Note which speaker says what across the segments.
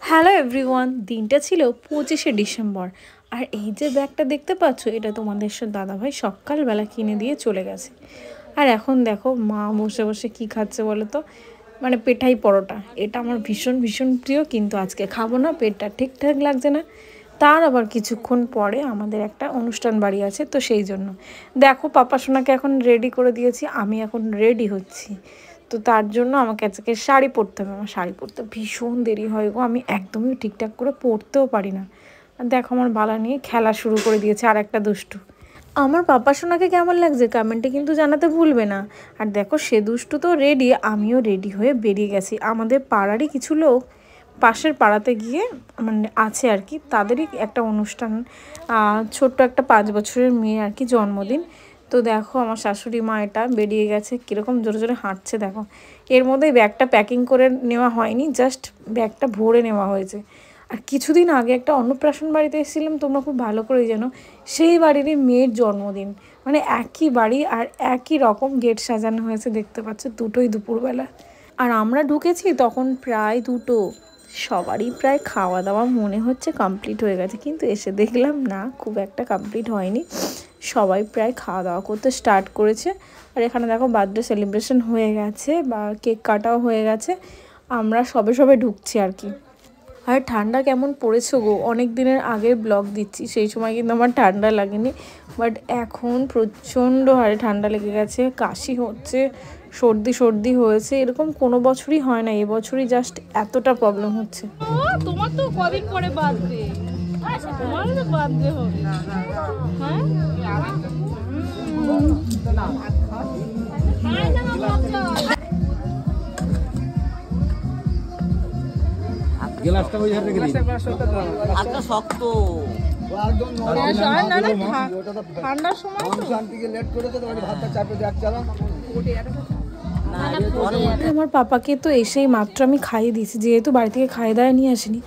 Speaker 1: Hello everyone, দিনটা ছিল 25শে December. আর এই যে ব্যাগটা দেখতে পাচ্ছ, এটা তোমাদের দাদাভাই সকালবেলা কিনে দিয়ে চলে গেছে। আর এখন দেখো মা বসে বসে কি খাচ্ছে বলো তো, মানে পেঠাই পরোটা। এটা আমার ভীষণ ভীষণ প্রিয়, কিন্তু আজকে খাবো না, পেটটা ঠিকঠাক লাগছে না। তার আবার কিছুক্ষণ পরে আমাদের একটা অনুষ্ঠান বাড়ি আছে, তো সেই জন্য দেখো পাপা সোনাকে এখন রেডি করে দিয়েছি, আমি এখন রেডি হচ্ছি। তো তার জন্য আমাকে আজকে শাড়ি পরতে হবে। আমার শাড়ি পরতে ভীষণ দেরি হয় গো, আমি একদমই ঠিকঠাক করে পরতেও পারি না। আর দেখো আমার বালা নিয়ে খেলা শুরু করে দিয়েছে আর একটা দুষ্টু। আমার পাপা সোনাকে কেমন লাগছে কমেন্টে কিন্তু জানাতে ভুলবে না। আর দেখো সে দুষ্টু তো রেডি, আমিও রেডি হয়ে বেরিয়ে গেছি। আমাদের পাড়ারই কিছু লোক পাশের পাড়াতে গিয়ে মানে আছে আর কি, তাদেরই একটা অনুষ্ঠান, ছোট্ট একটা 5 বছরের মেয়ে আর কি জন্মদিন। তো দেখো আমার শাশুড়ি মা এটা বেরিয়ে গেছে, কীরকম জোরে জোরে হাঁটছে দেখো। এর মধ্যে ব্যাগটা প্যাকিং করে নেওয়া হয়নি, জাস্ট ব্যাগটা ভরে নেওয়া হয়েছে। আর কিছুদিন আগে একটা অন্নপ্রাশন বাড়িতে এসেছিলাম, তোমরা খুব ভালো করেই জানো, সেই বাড়িরই মেয়ের জন্মদিন। মানে একই বাড়ি আর একই রকম গেট সাজানো হয়েছে, দেখতে পাচ্ছ, দুটোই দুপুরবেলা। আর আমরা ঢুকেছি তখন প্রায় 2টো। সবারই প্রায় খাওয়া দাওয়া মনে হচ্ছে কমপ্লিট হয়ে গেছে, কিন্তু এসে দেখলাম না, খুব একটা কমপ্লিট হয়নি। সবাই প্রায় খাওয়া দাওয়া করতে স্টার্ট করেছে। আর এখানে দেখো বার্থডে সেলিব্রেশন হয়ে গেছে, বা কেক কাটাও হয়ে গেছে, আমরা সবে সবে ঢুকছি আর কি। আর ঠান্ডা কেমন পড়েছে গো, অনেক দিনের আগের ব্লগ দিচ্ছি, সেই সময় কিন্তু আমার ঠান্ডা লাগেনি, বাট এখন প্রচণ্ড হারে ঠান্ডা লেগে গেছে, কাশি হচ্ছে, সর্দি সর্দি হয়েছে, এরকম কোনো বছরই হয় না, এবছরই জাস্ট এতটা প্রবলেম হচ্ছে।
Speaker 2: তোমার তো কদিন পরে বার্থডে, তোমারও তো বার্থডে হবে। হ্যাঁ
Speaker 3: গ্লাসটা ওই ধারে রেখে দিন।
Speaker 4: আচ্ছা শক্ত
Speaker 2: ঠান্ডার সময়
Speaker 1: আমার পাপাকে তো এসেই মাত্র আমি খাইয়ে দিয়েছি, যেহেতু বাড়ি থেকে খাইয়ে দাওয়া নিয়ে আসিনি,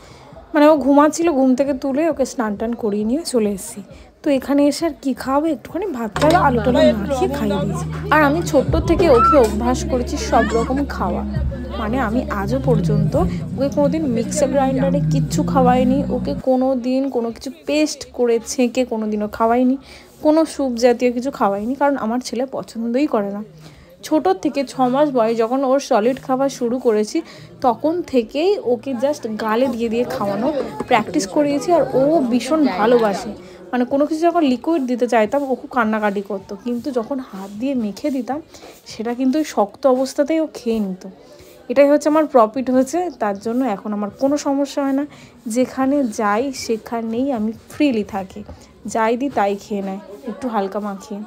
Speaker 1: মানে ও ঘুমাচ্ছিল, ঘুম থেকে তুলে ওকে স্নান টান করিয়ে নিয়ে চলে এসেছি। তো এখানে এসে আর কী খাওয়াবো, একটুখানি ভাতটা আলু টালু মাখিয়ে খাইয়ে দিয়েছি। আর আমি ছোট্ট থেকে ওকে অভ্যাস করেছি সব রকম খাওয়া, মানে আমি আজও পর্যন্ত ওকে কোনো দিন মিক্সার গ্রাইন্ডারে কিচ্ছু খাওয়াইনি, ওকে কোনো দিন কোনো কিছু পেস্ট করে ছেঁকে কোনো দিনও খাওয়াইনি, কোনো স্যুপ জাতীয় কিছু খাওয়াইনি, কারণ আমার ছেলে পছন্দই করে না। ছোটোর থেকে 6 মাস বয়স যখন ওর সলিড খাওয়া শুরু করেছি, তখন থেকেই ওকে জাস্ট গালে দিয়ে দিয়ে খাওয়ানো প্র্যাকটিস করিয়েছি। আর ও ভীষণ ভালোবাসে, মানে কোনো কিছু যখন লিকুইড দিতে চাইতাম ও খুব কান্নাকাটি করতো, কিন্তু যখন হাত দিয়ে মেখে দিতাম সেটা কিন্তু ওই শক্ত অবস্থাতেই ও খেয়ে নিত। এটাই হচ্ছে আমার প্রফিট হয়েছে, তার জন্য এখন আমার কোনো সমস্যা হয় না, যেখানে যাই সেখানেই আমি ফ্রিলি থাকি, যাই দিই তাই খেয়ে নেয় একটু হালকা মাখিয়ে।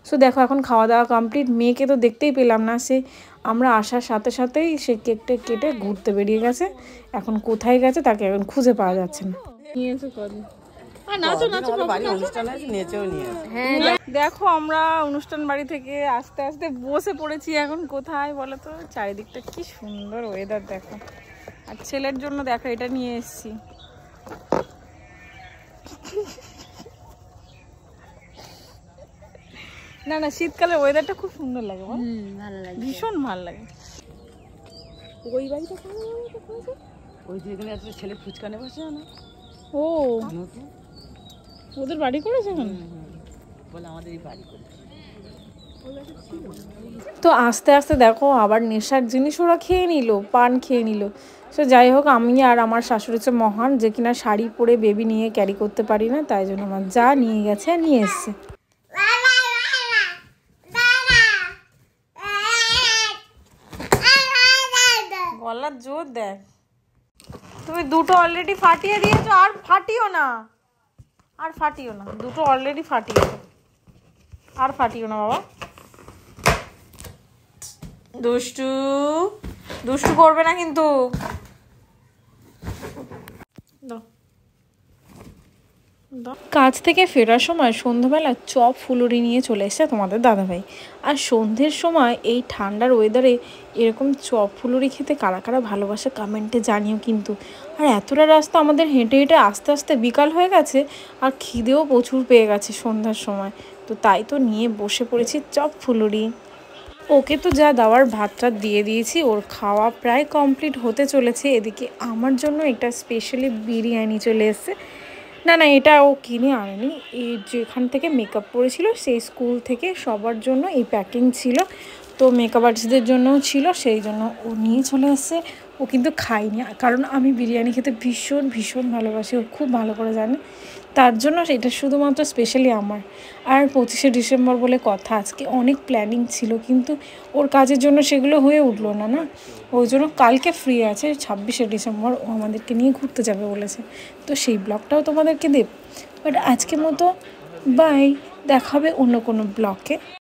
Speaker 1: সো দেখো এখন খাওয়া দাওয়া কমপ্লিট, মেয়েকে তো দেখতেই পেলাম না, সে আমরা আসার সাথে সাথেই সে কেকটা কেটে ঘুরতে বেরিয়ে গেছে, এখন কোথায় গেছে তাকে এখন খুঁজে পাওয়া যাচ্ছে না।
Speaker 2: নিয়েছে কদিন। নাচো নাচো,
Speaker 4: বাড়ি অনুষ্ঠান আছে, নেচেও নিয়ে
Speaker 2: হ্যাঁ দেখো আমরা অনুষ্ঠান বাড়ি থেকে আস্তে আস্তে বসে পড়েছি, এখন কোথায় বলো তো, চারিদিকটা কি সুন্দর ওয়েদার দেখো। আর ছেলের জন্য দেখো এটা নিয়ে এসেছি, না না শীতকালে ওয়েদারটা খুব সুন্দর লাগে,
Speaker 4: ভালো লাগে,
Speaker 2: ভীষণ ভালো লাগে। ওই বাড়িটা
Speaker 4: ওই যেখানে আছে ছেলে ফুচকানে বসে না,
Speaker 2: ও ওদের বাড়ি করেছে এখন,
Speaker 4: বলে আমাদের এই বাড়ি করে।
Speaker 1: তো আস্তে আস্তে দেখো আবার নেশার জিনিস ওরা খেয়ে নিল, পান খেয়ে নিল। সো যাই হোক, আমি আর আমার শাশুড়ি হচ্ছে মহান, যে কিনা শাড়ি পরে বেবি নিয়ে ক্যারি করতে পারি না, তাই জন্য আমার যা নিয়ে গেছে নিয়ে এসছে। গলার জোর দেখ, তুমি দুটো অলরেডি ফাটিয়ে দিয়েছো, আর ফাটিও না, আর ফাটিও না, দুটো অলরেডি ফাটিয়েছো, আর ফাটিও না বাবা। দুষ্টু দুষ্টু করবে না কিন্তু। কাজ থেকে ফেরার সময় সন্ধ্যাবেলা চপ ফুলুরি নিয়ে চলে এসেছে তোমাদের দাদাভাই। আর সন্ধ্যের সময় এই ঠান্ডার ওয়েদারে এরকম চপ ফুলুরি খেতে কারা কারা ভালোবাসে কমেন্টে জানিও কিন্তু। আর এতটা রাস্তা আমাদের হেঁটে হেঁটে আস্তে আস্তে বিকাল হয়ে গেছে, আর খিদেও প্রচুর পেয়ে গেছে সন্ধ্যার সময়, তো তাই তো নিয়ে বসে পড়েছি চপ ফুলুরি। ওকে তো যা দেওয়ার ভাতটা দিয়ে দিয়েছি, ওর খাওয়া প্রায় কমপ্লিট হতে চলেছে। এদিকে আমার জন্য একটা স্পেশালি বিরিয়ানি চলে এসেছে। না না, এটা ও কিনে আনেনি, এই যেখান থেকে মেকআপ পড়েছিল সেই স্কুল থেকে সবার জন্য এই প্যাকিং ছিল, তো মেকআপ আর্টিস্টদের জন্যও ছিল, সেই জন্য ও নিয়ে চলে এসেছে। ও কিন্তু খায়নি, কারণ আমি বিরিয়ানি খেতে ভীষণ ভীষণ ভালোবাসি, ও খুব ভালো করে জানে, তার জন্য এটা শুধুমাত্র স্পেশালি আমার। আর 25শে ডিসেম্বর বলে কথা, আজকে অনেক প্ল্যানিং ছিল, কিন্তু ওর কাজের জন্য সেগুলো হয়ে উঠলো না না, ওই জন্য কালকে ফ্রি আছে 26শে ডিসেম্বর, ও আমাদেরকে নিয়ে ঘুরতে যাবে বলেছে, তো সেই ব্লগটাও তোমাদেরকে দেব। বাট আজকের মতো বাই, দেখা হবে অন্য কোনো ব্লগে।